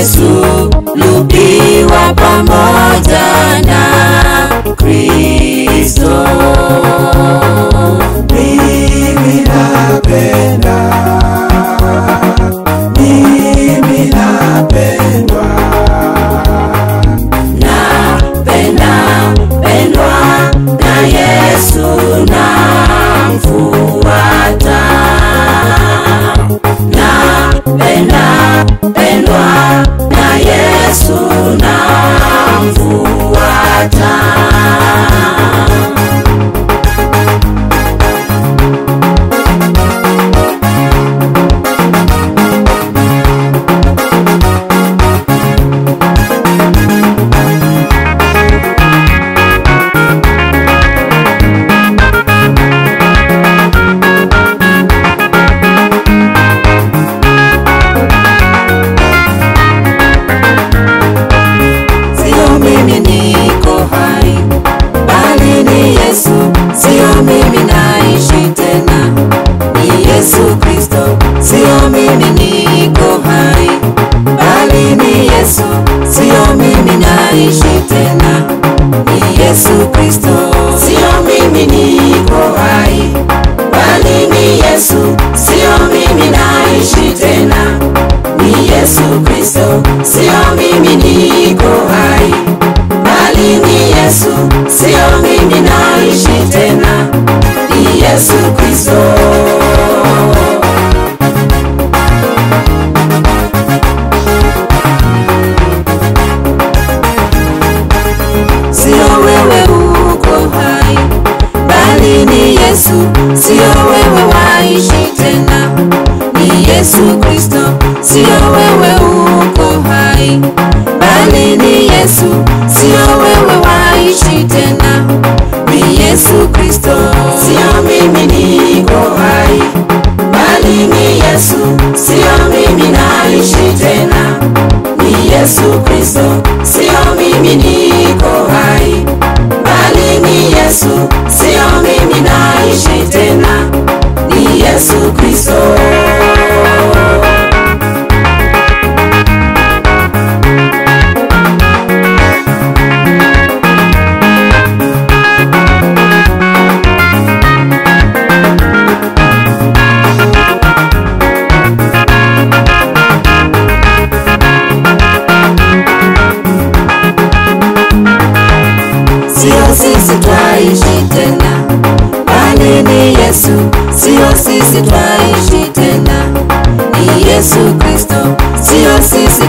tumesulubiwa pamoja na Kristo. Mimi napenda, mimi napendwa, pendwa na Yesu namfuata. Pendwa na Yesu namfuata. Sio mimi naishi tena, ni Yesu Kristo. Sio mimi niko hai, bali ni Yesu. Sio mimi naishi tena, ni Yesu Kristo. Sio mimi niko hai, bali ni Yesu. Sio mimi naishi tena, ni Yesu Kristo. Sio mimi niko hai, bali ni Yesu. Sio mimi naishi tena, ni Yesu Kristo. Sio wewe uko hai, bali ni Yesu. Sio wewe waishi tena, ni Yesu Kristo. Sio wewe uko hai, bali ni Yesu. Sio wewe waishi tena, ni Yesu Kristo. Sio mimi niko hai, bali ni Yesu. Sio mimi naishi tena, ni Yesu Kristo. Sio mimi niko hai, bali ni Yesu. Sio mimi naishi tena, ni Yesu Kristo. Sio sisi twaishi tena, bali ni Yesu. Sio sisi twaishi tena, ni Yesu Kristo. Sio sisi